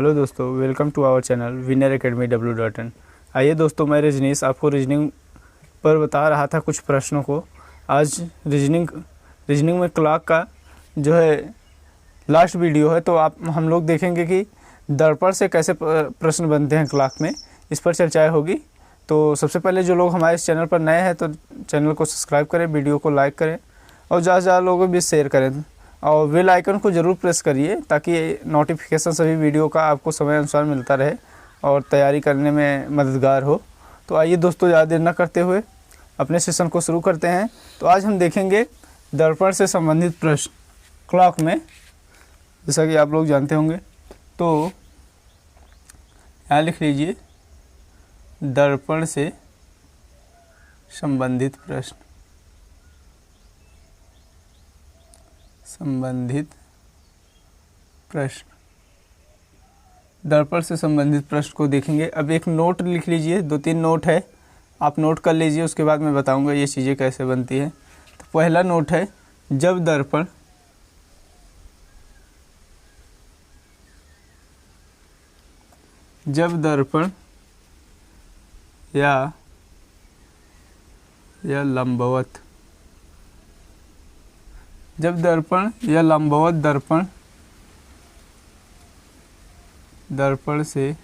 Hello दोस्तों, welcome to our channel winner academy w.in। आइए दोस्तों, मैं रजनीश आपको रीजनिंग पर बता रहा था कुछ प्रश्नों को। आज रीजनिंग में क्लॉक का जो है लास्ट वीडियो है, तो हम लोग देखेंगे कि दर्पण से कैसे प्रश्न बनते हैं क्लॉक में, इस पर चर्चाएं होगी। तो सबसे पहले जो लोग हमारे इस चैनल पर नए हैं तो चैनल को सब्सक्राइब करें, वीडियो को लाइक करें और ज़्यादा से ज़्यादा लोगों को भी शेयर करें और बेल आइकन को ज़रूर प्रेस करिए ताकि नोटिफिकेशन सभी वीडियो का आपको समय अनुसार मिलता रहे और तैयारी करने में मददगार हो। तो आइए दोस्तों, ज़्यादा देर न करते हुए अपने सेशन को शुरू करते हैं। तो आज हम देखेंगे दर्पण से संबंधित प्रश्न क्लॉक में, जैसा कि आप लोग जानते होंगे। तो यहाँ लिख लीजिए दर्पण से संबंधित प्रश्न। दर्पण से संबंधित प्रश्न को देखेंगे। अब एक नोट लिख लीजिए, 2-3 नोट है, आप नोट कर लीजिए, उसके बाद मैं बताऊंगा ये चीज़ें कैसे बनती हैं। तो पहला नोट है, जब दर्पण या लंबवत, जब दर्पण या लंबवत दर्पण से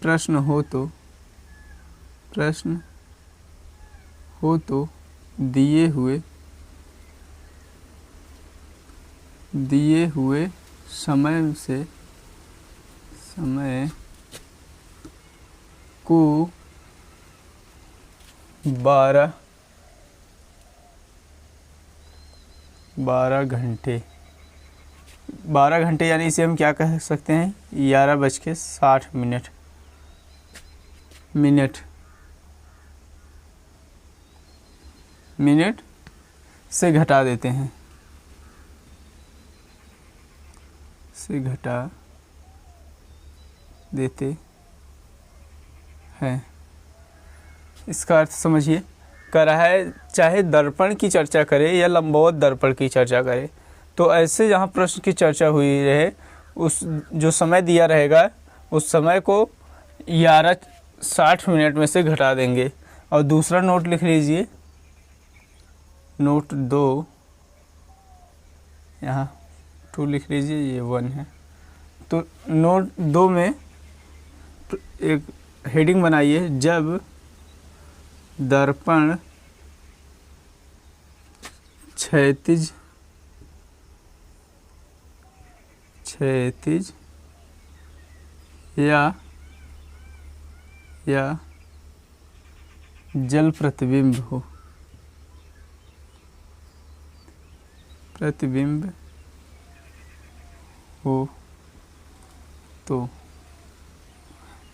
प्रश्न हो तो दिए हुए समय को 12 घंटे, 12 घंटे यानी इसे हम क्या कह सकते हैं, 11:60 मिनट से घटा देते हैं, इसका अर्थ समझिए। कह रहा है चाहे दर्पण की चर्चा करे या लंबवत दर्पण की चर्चा करे, तो ऐसे जहाँ प्रश्न की चर्चा हुई रहे, उस जो समय दिया रहेगा उस समय को 11:60 में से घटा देंगे। और दूसरा नोट लिख लीजिए, नोट 2, यहाँ 2 लिख लीजिए, ये 1 है। तो नोट 2 में एक हेडिंग बनाइए, जब दर्पण क्षैतिज या जल प्रतिबिंब हो तो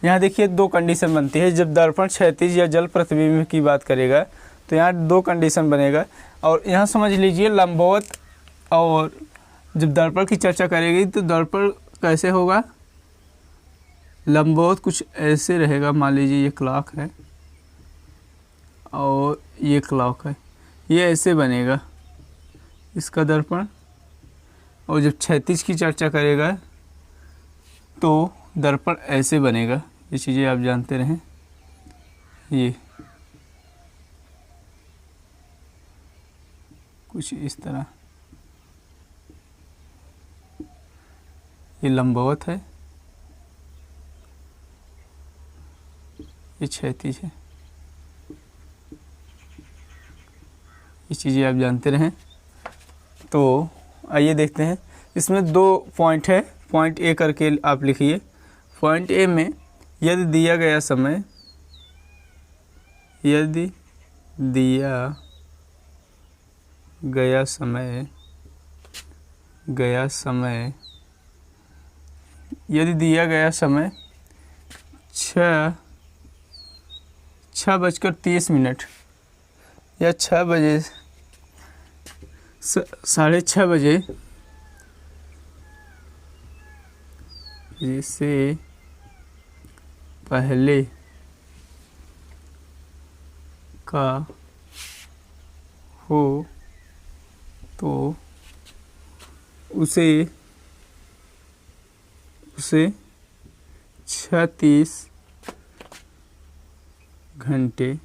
यहाँ देखिए 2 कंडीशन बनती है। जब दर्पण क्षैतिज या जल प्रतिबिंब की बात करेगा तो यहाँ 2 कंडीशन बनेगा। और यहाँ समझ लीजिए लंबवत, और जब दर्पण की चर्चा करेगी तो दर्पण कैसे होगा, लंबवत कुछ ऐसे रहेगा। मान लीजिए ये क्लॉक है और ये क्लॉक है, ये ऐसे बनेगा इसका दर्पण। और जब क्षैतिज की चर्चा करेगा तो दर्पण ऐसे बनेगा। ये चीज़ें आप जानते रहें, ये कुछ इस तरह, ये लंबवत है, ये क्षैतिज है। ये चीज़ें आप जानते रहें। तो आइए देखते हैं, इसमें 2 पॉइंट है। पॉइंट ए करके आप लिखिए। पॉइंट ए में यदि दिया गया समय यदि दिया गया समय 6:30 या 6 बजे 6:30 बजे से पहले का हो तो उसे 36 घंटे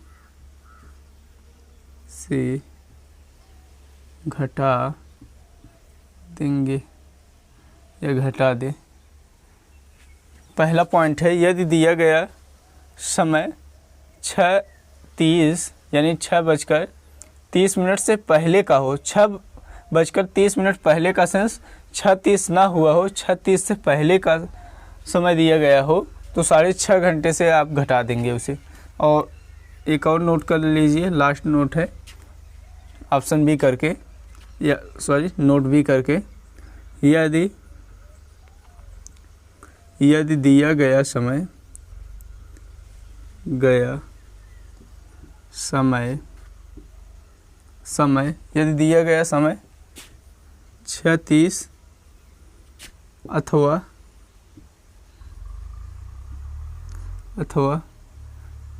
से घटा देंगे या घटा दे। पहला पॉइंट है, यदि दिया गया समय 6:30 यानी 6:30 से पहले का हो, 6:30 पहले का सेंस 6:30 ना हुआ हो, 6:30 से पहले का समय दिया गया हो, तो 6.5 घंटे से आप घटा देंगे उसे। और एक और नोट कर लीजिए, लास्ट नोट है, ऑप्शन बी करके या नोट बी करके, यदि दिया गया समय यदि दिया गया समय 36 अथवा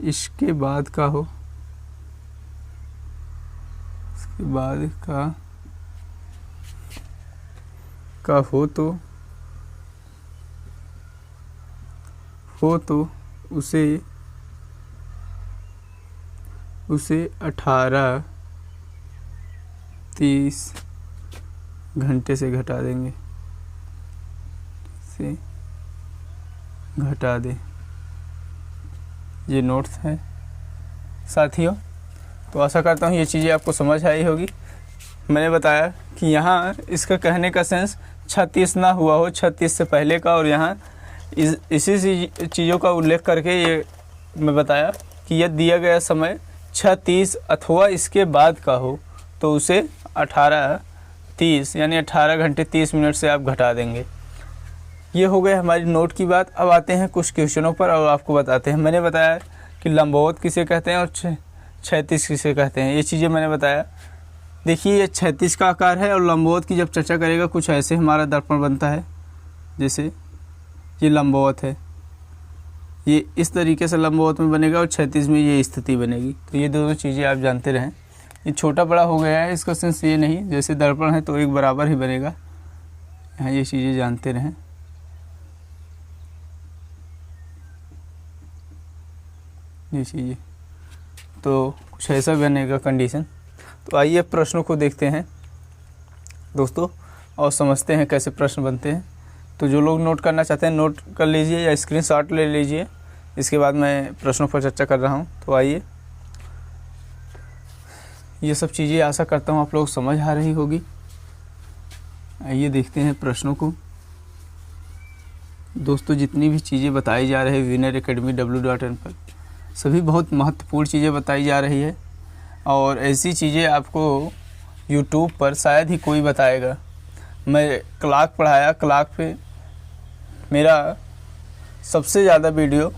इसके बाद का हो, इसके बाद का हो तो उसे 18:30 घंटे से घटा देंगे, से घटा दे। ये नोट्स हैं साथियों। तो आशा करता हूँ ये चीज़ें आपको समझ आई होगी। मैंने बताया कि यहाँ इसका कहने का सेंस 36 ना हुआ हो, 36 से पहले का, और यहाँ इसी चीज़ों का उल्लेख करके ये मैं बताया कि यदि दिया गया समय 6:30 अथवा इसके बाद का हो तो उसे 18:30 यानी 18 घंटे 30 मिनट से आप घटा देंगे। ये हो गए हमारी नोट की बात। अब आते हैं कुछ क्वेश्चनों पर और आपको बताते हैं। मैंने बताया कि लंबवत किसे कहते हैं और 36 किसे कहते हैं, ये चीज़ें मैंने बताया। देखिए ये 36 का आकार है और लंबवत की जब चर्चा करेगा कुछ ऐसे हमारा दर्पण बनता है, जैसे ये लंबवत है, ये इस तरीके से लंबवत में बनेगा और 36 में ये स्थिति बनेगी। तो ये दोनों चीज़ें आप जानते रहें। ये छोटा बड़ा हो गया है, इसका सेंस ये नहीं, जैसे दर्पण है तो एक बराबर ही बनेगा, यहाँ ये चीज़ें जानते रहें। ये चीज़ें तो कुछ ऐसा बनेगा कंडीशन। तो आइए प्रश्नों को देखते हैं दोस्तों और समझते हैं कैसे प्रश्न बनते हैं। तो जो लोग नोट करना चाहते हैं नोट कर लीजिए या स्क्रीनशॉट ले लीजिए, इसके बाद मैं प्रश्नों पर चर्चा कर रहा हूं। तो आइए, ये सब चीज़ें आशा करता हूं आप लोग समझ आ रही होगी। आइए देखते हैं प्रश्नों को। दोस्तों जितनी भी चीज़ें बताई जा रही है विनर एकेडमी w.in पर, सभी बहुत महत्वपूर्ण चीज़ें बताई जा रही है और ऐसी चीज़ें आपको यूट्यूब पर शायद ही कोई बताएगा। मैं क्लाक पढ़ाया, क्लाक पे मेरा सबसे ज़्यादा वीडियो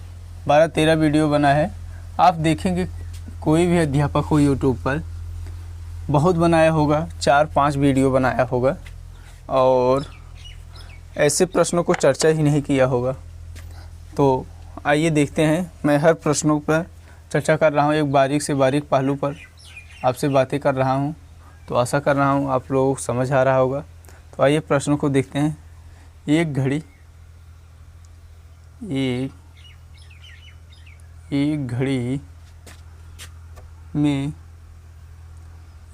12-13 वीडियो बना है। आप देखेंगे कोई भी अध्यापक हो यूट्यूब पर बहुत बनाया होगा, 4-5 वीडियो बनाया होगा और ऐसे प्रश्नों को चर्चा ही नहीं किया होगा। तो आइए देखते हैं, मैं हर प्रश्नों पर चर्चा कर रहा हूँ, एक बारीक से बारीक पहलू पर आपसे बातें कर रहा हूँ। तो आशा कर रहा हूँ आप लोग समझ आ रहा होगा। तो आइए प्रश्नों को देखते हैं। एक घड़ी में 5:40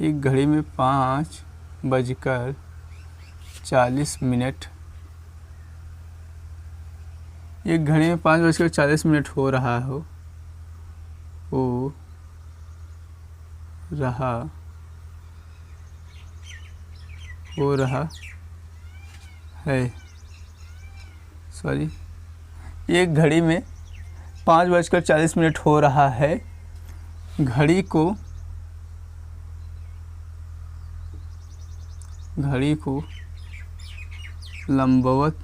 एक घड़ी में 5:40 हो रहा है सॉरी, एक घड़ी में 5:40 हो रहा है। घड़ी को लंबवत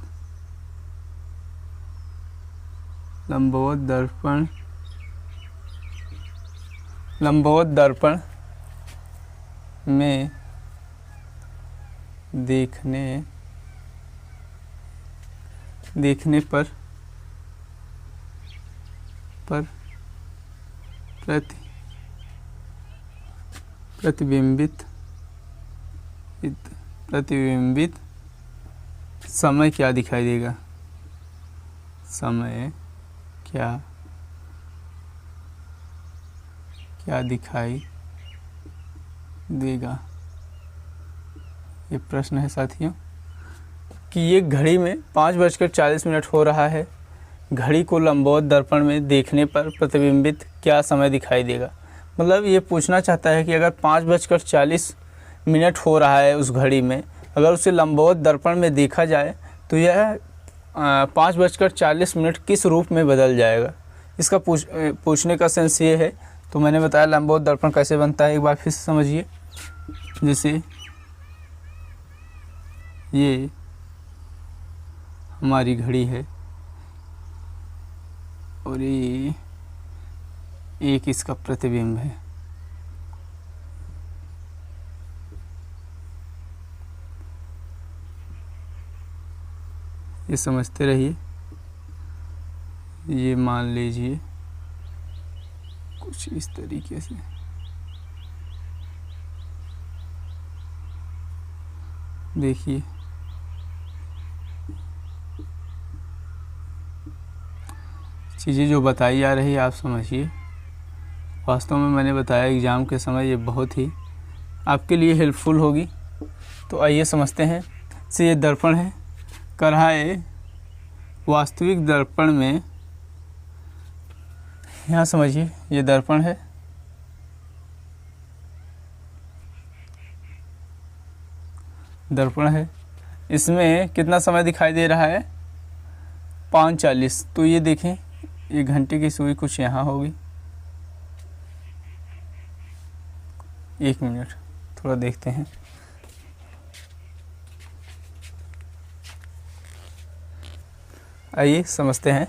दर्पण में देखने पर प्रतिबिंबित समय क्या दिखाई देगा, समय क्या क्या दिखाई देगा। ये प्रश्न है साथियों कि ये घड़ी में 5:40 हो रहा है। घड़ी को लंबवत दर्पण में देखने पर प्रतिबिंबित क्या समय दिखाई देगा। मतलब ये पूछना चाहता है कि अगर 5:40 हो रहा है उस घड़ी में, अगर उसे लंबवत दर्पण में देखा जाए तो यह 5:40 किस रूप में बदल जाएगा। इसका पूछने का सेंस ये है। तो मैंने बताया लंबवत दर्पण कैसे बनता है, एक बार फिर से समझिए। जैसे ये हमारी घड़ी है और ये एक इसका प्रतिबिंब है। ये समझते रहिए। ये मान लीजिए कुछ इस तरीके से। देखिए चीज़ें जो बताई जा रही है आप समझिए। वास्तव में मैंने बताया एग्ज़ाम के समय ये बहुत ही आपके लिए हेल्पफुल होगी। तो आइए समझते हैं। से ये दर्पण है, कढ़ाई वास्तविक दर्पण में, यहाँ समझिए ये दर्पण है, दर्पण है, इसमें कितना समय दिखाई दे रहा है 5:40। तो ये देखें ये घंटे की सुई कुछ यहाँ होगी। 1 मिनट थोड़ा देखते हैं। आइए समझते हैं।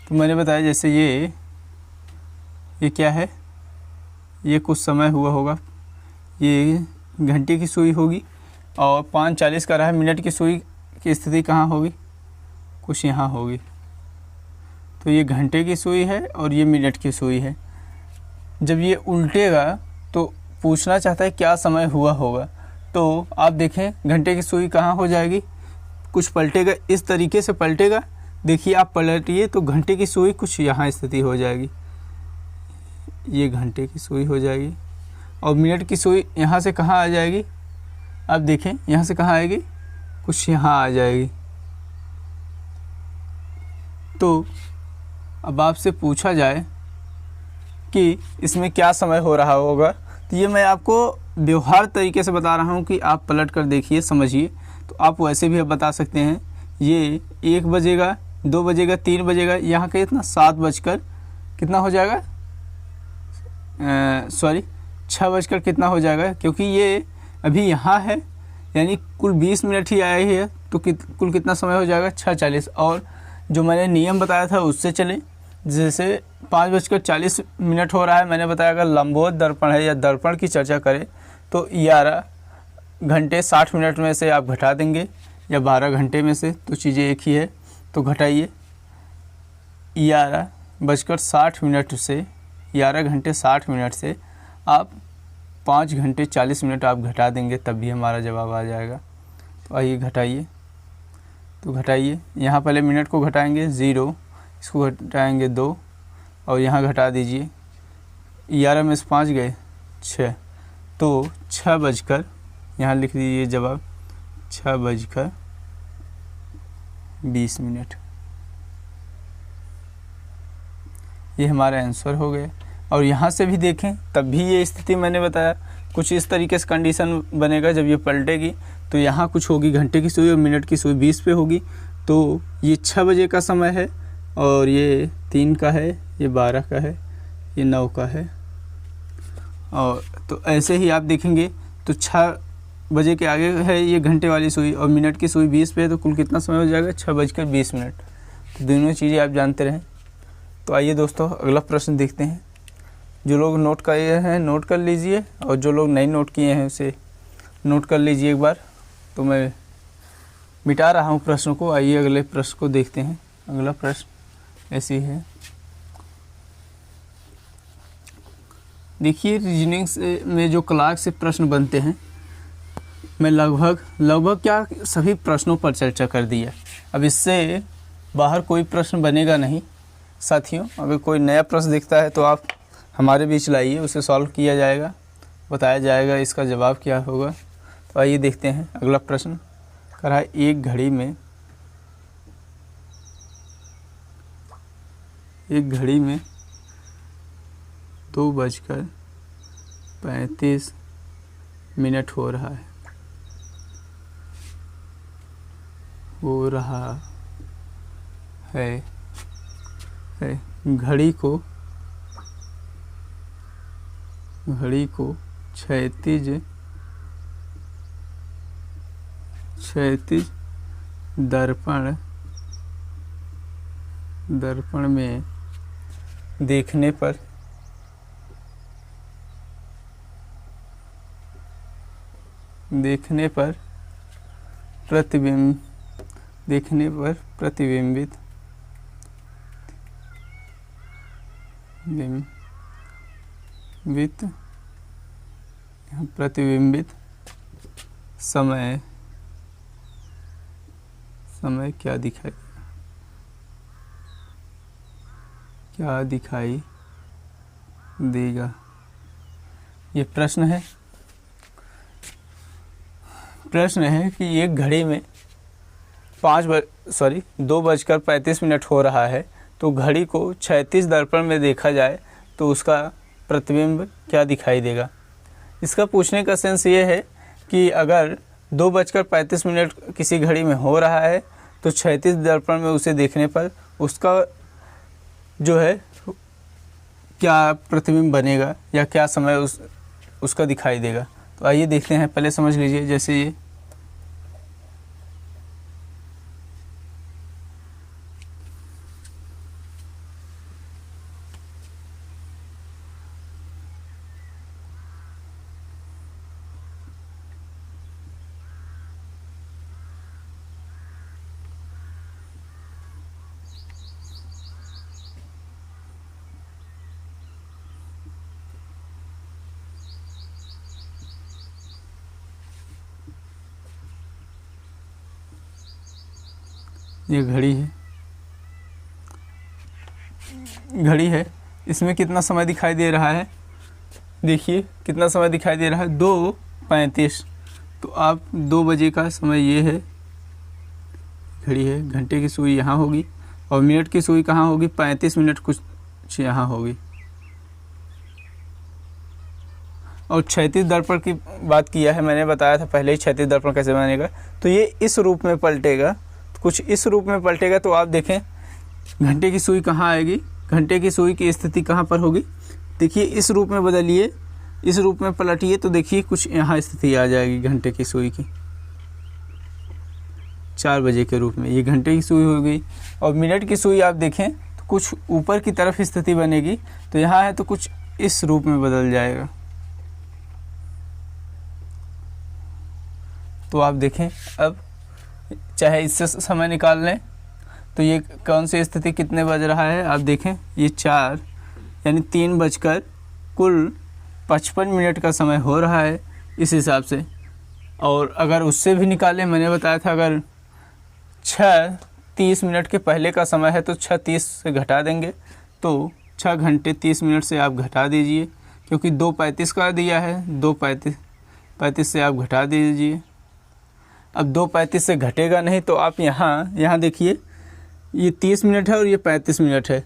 तो मैंने बताया जैसे ये क्या है, ये कुछ समय हुआ होगा, ये घंटे की सुई होगी और 5:40 का रहा है। मिनट की सुई की स्थिति कहाँ होगी, कुछ यहाँ होगी। तो ये घंटे की सुई है और ये मिनट की सुई है। जब ये उल्टेगा तो पूछना चाहता है क्या समय हुआ होगा। तो आप देखें घंटे की सुई कहाँ हो जाएगी, कुछ पलटेगा, इस तरीके से पलटेगा। देखिए आप पलटिए तो घंटे की सुई कुछ यहाँ स्थिति हो जाएगी, ये घंटे की सुई हो जाएगी। और मिनट की सुई यहाँ से कहाँ आ जाएगी, आप देखें यहाँ से कहाँ आएगी, कुछ यहाँ आ जाएगी। तो अब आपसे पूछा जाए कि इसमें क्या समय हो रहा होगा, तो ये मैं आपको व्यवहार तरीके से बता रहा हूँ कि आप पलट कर देखिए, समझिए। तो आप वैसे भी बता सकते हैं। ये 1 बजेगा, 2 बजेगा, 3 बजेगा, यहाँ का इतना 7 बजकर कितना हो जाएगा, 6 बजकर कितना हो जाएगा, क्योंकि ये अभी यहाँ है, यानी कुल 20 मिनट ही आए है। तो कुल कितना समय हो जाएगा 6:40। और जो मैंने नियम बताया था उससे चलें। जैसे 5:40 हो रहा है, मैंने बताया अगर लंबवत दर्पण है या दर्पण की चर्चा करें तो 11 घंटे 60 मिनट में से आप घटा देंगे या 12 घंटे में से, तो चीज़ें एक ही है। तो घटाइए 11:60 से 11 घंटे 60 मिनट से आप 5 घंटे 40 मिनट आप घटा देंगे, तब भी हमारा जवाब आ जाएगा। तो आइए घटाइए। तो घटाइए, यहाँ पहले मिनट को घटाएंगे 0, इसको घटाएंगे 2 और यहाँ घटा दीजिए 11 में से 5 गए 6, तो 6 बजकर, यहाँ लिख दीजिए जवाब 6:20। ये हमारा आंसर हो गया। और यहाँ से भी देखें तब भी ये स्थिति मैंने बताया कुछ इस तरीके से कंडीशन बनेगा। जब ये पलटेगी तो यहाँ कुछ होगी, घंटे की सुई और मिनट की सुई 20 पे होगी। तो ये 6 बजे का समय है और ये 3 का है, ये 12 का है, ये 9 का है। और तो ऐसे ही आप देखेंगे तो 6 बजे के आगे है ये घंटे वाली सुई और मिनट की सुई 20 पे है, तो कुल कितना समय हो जाएगा 6:20। तो दोनों चीज़ें आप जानते रहें। तो आइए दोस्तों अगला प्रश्न देखते हैं। जो लोग नोट किए हैं नोट कर लीजिए और जो लोग नहीं नोट किए हैं उसे नोट कर लीजिए एक बार। तो मैं मिटा रहा हूँ प्रश्न को। आइए अगले प्रश्न को देखते हैं। अगला प्रश्न ऐसी है, देखिए रीजनिंग में जो क्लार्क से प्रश्न बनते हैं मैं लगभग क्या सभी प्रश्नों पर चर्चा कर दी है। अब इससे बाहर कोई प्रश्न बनेगा नहीं साथियों। अगर कोई नया प्रश्न दिखता है तो आप हमारे बीच लाइए, उसे सॉल्व किया जाएगा, बताया जाएगा इसका जवाब क्या होगा। तो आइए देखते हैं अगला प्रश्न। कह रहा है एक घड़ी में 2:35 हो रहा है घड़ी को क्षैतिज दर्पण में देखने पर प्रतिबिंबित समय क्या दिखाई देगा। ये प्रश्न है कि एक घड़ी में 2:35 हो रहा है, तो घड़ी को क्षैतिज दर्पण में देखा जाए तो उसका प्रतिबिंब क्या दिखाई देगा। इसका पूछने का सेंस ये है कि अगर 2:35 किसी घड़ी में हो रहा है तो क्षैतिज दर्पण में उसे देखने पर उसका जो है क्या प्रतिबिंब बनेगा या क्या समय उसका दिखाई देगा। तो आइए देखते हैं, पहले समझ लीजिए। जैसे ये घड़ी है, इसमें कितना समय दिखाई दे रहा है। देखिए कितना समय दिखाई दे रहा है, 2:35। तो आप 2 बजे का समय ये है, घड़ी है, घंटे की सुई यहाँ होगी और मिनट की सुई कहाँ होगी, 35 मिनट कुछ यहाँ होगी। और क्षैतिज दर्पण की बात किया है, मैंने बताया था पहले ही क्षैतिज दर्पण कैसे बनेगा। तो ये इस रूप में पलटेगा, कुछ इस रूप में पलटेगा। तो आप देखें घंटे की सुई कहाँ आएगी, घंटे की सुई की स्थिति कहाँ पर होगी। देखिए इस रूप में बदलिए, इस रूप में पलटिए तो देखिए कुछ यहाँ स्थिति आ जाएगी घंटे की सुई की, 4 बजे के रूप में। ये घंटे की सुई हो गई। और मिनट की सुई आप देखें तो कुछ ऊपर की तरफ स्थिति बनेगी। तो यहाँ है तो कुछ इस रूप में बदल जाएगा। तो आप देखें, अब चाहे इससे समय निकाल लें तो ये कौन सी स्थिति कितने बज रहा है। आप देखें ये 4 यानी 3 बजकर कुल 55 मिनट का समय हो रहा है इस हिसाब से। और अगर उससे भी निकालें, मैंने बताया था अगर 6:30 मिनट के पहले का समय है तो 6:30 से घटा देंगे तो 6 घंटे 30 मिनट से आप घटा दीजिए, क्योंकि 2:35 का दिया है, 2:35 से आप घटा दीजिए। अब 2:35 से घटेगा नहीं तो आप यहाँ देखिए ये 30 मिनट है और ये 35 मिनट है।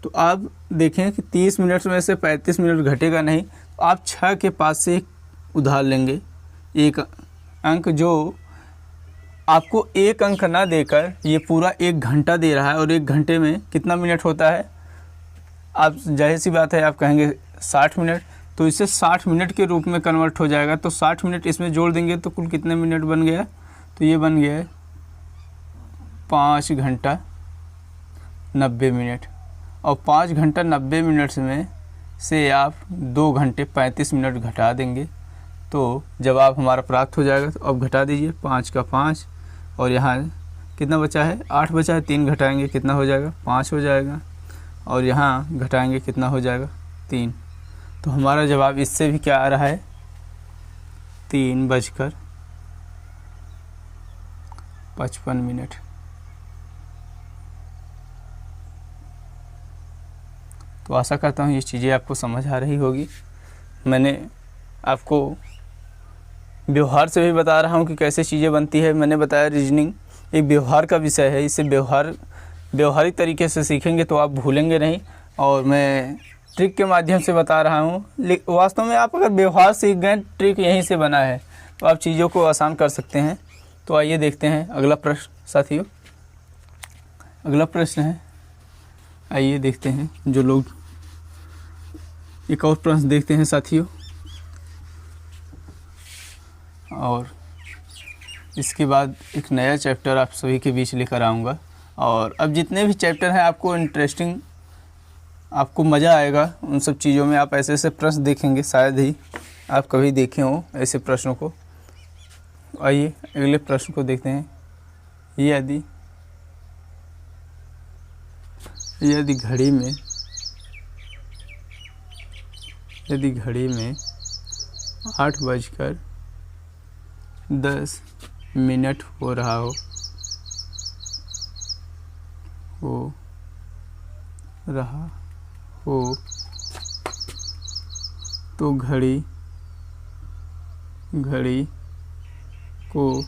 तो आप देखें कि 30 मिनट में से 35 मिनट घटेगा नहीं, तो आप 6 के पास से उधार लेंगे एक अंक, जो आपको एक अंक ना देकर ये पूरा 1 घंटा दे रहा है। और 1 घंटे में कितना मिनट होता है, आप जाहिर सी बात है आप कहेंगे 60 मिनट, तो इसे 60 मिनट के रूप में कन्वर्ट हो जाएगा। तो 60 मिनट इसमें जोड़ देंगे तो कुल कितने मिनट बन गया, तो ये बन गया 5 घंटा 90 मिनट। और 5 घंटा 90 मिनट में से आप 2 घंटे 35 मिनट घटा देंगे तो जवाब हमारा प्राप्त हो जाएगा। तो अब घटा दीजिए, 5 का 5 और यहाँ कितना बचा है, 8 बचा है, 3 घटाएंगे कितना हो जाएगा, 5 हो जाएगा। और यहाँ घटाएंगे कितना हो जाएगा, 3। तो हमारा जवाब इससे भी क्या आ रहा है, 3:35 55 मिनट। तो आशा करता हूँ ये चीज़ें आपको समझ आ रही होगी। मैंने आपको व्यवहार से भी बता रहा हूँ कि कैसे चीज़ें बनती है। मैंने बताया रीजनिंग एक व्यवहार का विषय है, इसे व्यवहारिक तरीके से सीखेंगे तो आप भूलेंगे नहीं। और मैं ट्रिक के माध्यम से बता रहा हूँ, वास्तव में आप अगर व्यवहार सीख गए, ट्रिक यहीं से बना है, तो आप चीज़ों को आसान कर सकते हैं। तो आइए देखते हैं अगला प्रश्न साथियों। अगला प्रश्न है, आइए देखते हैं, जो लोग एक और प्रश्न देखते हैं साथियों, और इसके बाद एक नया चैप्टर आप सभी के बीच लेकर आऊँगा। और अब जितने भी चैप्टर हैं आपको इंटरेस्टिंग, आपको मज़ा आएगा उन सब चीज़ों में। आप ऐसे ऐसे प्रश्न देखेंगे, शायद ही आप कभी देखे हों ऐसे प्रश्नों को। आइए अगले प्रश्न को देखते हैं। यदि घड़ी में 8:10 हो रहा हो तो घड़ी को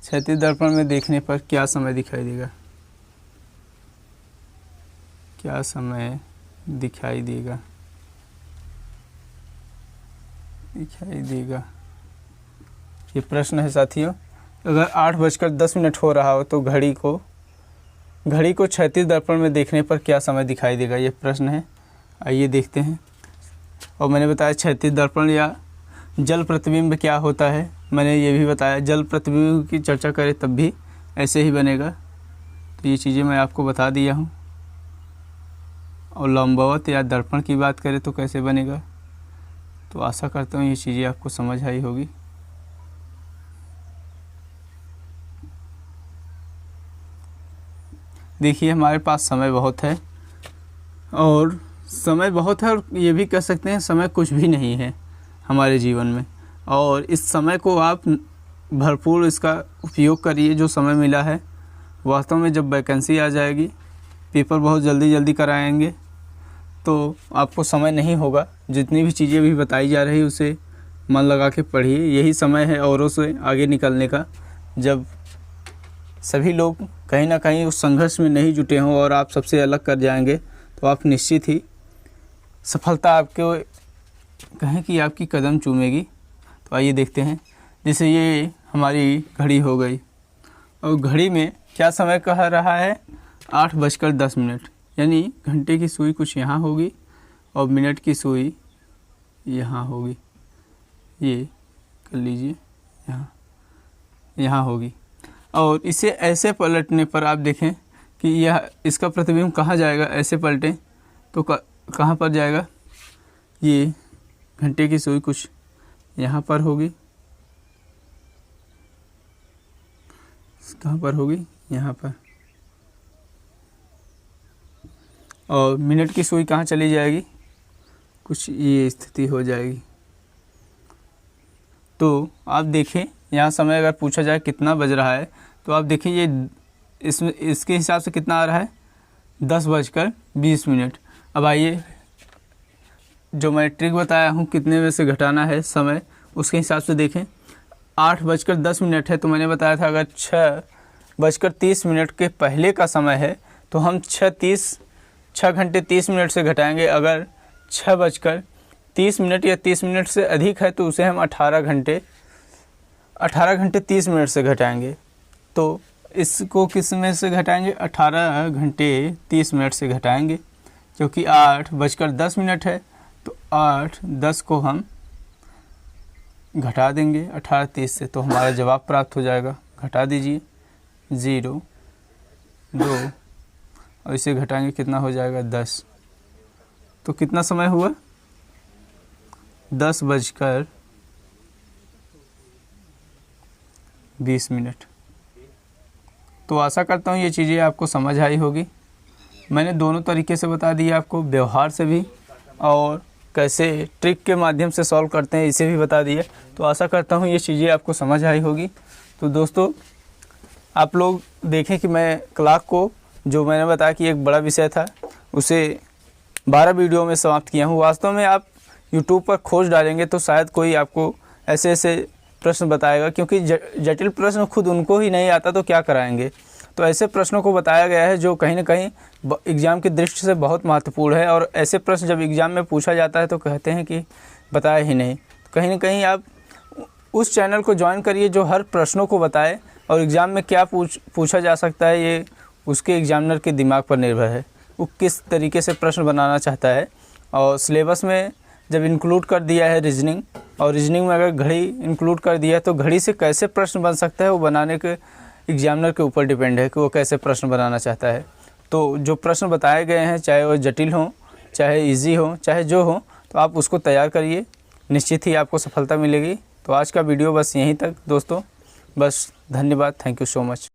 क्षैतिज दर्पण में देखने पर क्या समय दिखाई देगा? ये प्रश्न है साथियों। अगर 8:10 हो रहा हो तो घड़ी को क्षैतिज दर्पण में देखने पर क्या समय दिखाई देगा, ये प्रश्न है। आइए देखते हैं। और मैंने बताया क्षैतिज दर्पण या जल प्रतिबिंब क्या होता है, मैंने ये भी बताया। जल प्रतिबिंब की चर्चा करें तब भी ऐसे ही बनेगा, तो ये चीज़ें मैं आपको बता दिया हूँ। और लंबवत या दर्पण की बात करें तो कैसे बनेगा, तो आशा करता हूँ ये चीज़ें आपको समझ आई होगी। देखिए हमारे पास समय बहुत है, और ये भी कह सकते हैं समय कुछ भी नहीं है हमारे जीवन में। और इस समय को आप भरपूर इसका उपयोग करिए, जो समय मिला है। वास्तव में जब वैकेंसी आ जाएगी, पेपर बहुत जल्दी कराएंगे, तो आपको समय नहीं होगा। जितनी भी चीज़ें भी बताई जा रही उसे मन लगा के पढ़िए। यही समय है औरों से आगे निकलने का, जब सभी लोग कहीं ना कहीं उस संघर्ष में नहीं जुटे हों और आप सबसे अलग कर जाएंगे, तो आप निश्चित ही सफलता आपको कहें कि आपकी कदम चूमेगी। तो आइए देखते हैं। जैसे ये हमारी घड़ी हो गई, और घड़ी में क्या समय कह रहा है? 8:10, यानी घंटे की सुई कुछ यहाँ होगी और मिनट की सुई यहाँ होगी। ये कर लीजिए, यहाँ होगी। और इसे ऐसे पलटने पर आप देखें कि यह इसका प्रतिबिंब कहाँ जाएगा। ऐसे पलटें तो कहाँ पर जाएगा? ये घंटे की सुई कुछ यहाँ पर होगी, कहाँ पर होगी? यहाँ पर। और मिनट की सुई कहाँ चली जाएगी? कुछ ये स्थिति हो जाएगी। तो आप देखें यहाँ समय अगर पूछा जाए कितना बज रहा है, तो आप देखें ये इसके हिसाब से कितना आ रहा है? 10:20। अब आइए, जो मैं ट्रिक बताया हूँ कितने में से घटाना है समय, उसके हिसाब से देखें। 8:10 है, तो मैंने बताया था अगर 6:30 के पहले का समय है तो हम 6 घंटे 30 मिनट से घटाएंगे। अगर 6:30 या 30 मिनट से अधिक है तो उसे हम 18 घंटे 30 मिनट से घटाएंगे। तो इसको किस में से घटाएंगे? 18 घंटे 30 मिनट से घटाएंगे, क्योंकि 8:10 है। तो 8:10 को हम घटा देंगे 18:30 से, तो हमारा जवाब प्राप्त हो जाएगा। घटा दीजिए 0, 2 और इसे घटाएंगे कितना हो जाएगा? 10। तो कितना समय हुआ? 10:10 20 मिनट। तो आशा करता हूँ ये चीज़ें आपको समझ आई होगी। मैंने दोनों तरीके से बता दिया आपको, व्यवहार से भी और कैसे ट्रिक के माध्यम से सॉल्व करते हैं इसे भी बता दिया। तो आशा करता हूँ ये चीज़ें आपको समझ आई होगी। तो दोस्तों आप लोग देखें कि मैं क्लॉक को, जो मैंने बताया कि एक बड़ा विषय था, उसे 12 वीडियो में समाप्त किया हूँ। वास्तव में आप यूट्यूब पर खोज डालेंगे तो शायद कोई आपको ऐसे ऐसे प्रश्न बताएगा, क्योंकि जटिल प्रश्न खुद उनको ही नहीं आता तो क्या कराएंगे। तो ऐसे प्रश्नों को बताया गया है जो कहीं ना कहीं एग्ज़ाम की दृष्टि से बहुत महत्वपूर्ण है, और ऐसे प्रश्न जब एग्ज़ाम में पूछा जाता है तो कहते हैं कि बताया ही नहीं। तो कहीं ना कहीं आप उस चैनल को ज्वाइन करिए जो हर प्रश्नों को बताए, और एग्ज़ाम में क्या पूछा जा सकता है ये उसके एग्जामिनर के दिमाग पर निर्भर है, वो किस तरीके से प्रश्न बनाना चाहता है। और सिलेबस में जब इंक्लूड कर दिया है रीजनिंग, और रीजनिंग में अगर घड़ी इंक्लूड कर दिया है तो घड़ी से कैसे प्रश्न बन सकता है वो बनाने के एग्जामिनर के ऊपर डिपेंड है कि वो कैसे प्रश्न बनाना चाहता है। तो जो प्रश्न बताए गए हैं, चाहे वो जटिल हों, चाहे इजी हो, चाहे जो हो, तो आप उसको तैयार करिए, निश्चित ही आपको सफलता मिलेगी। तो आज का वीडियो बस यहीं तक दोस्तों, बस धन्यवाद, थैंक यू सो मच।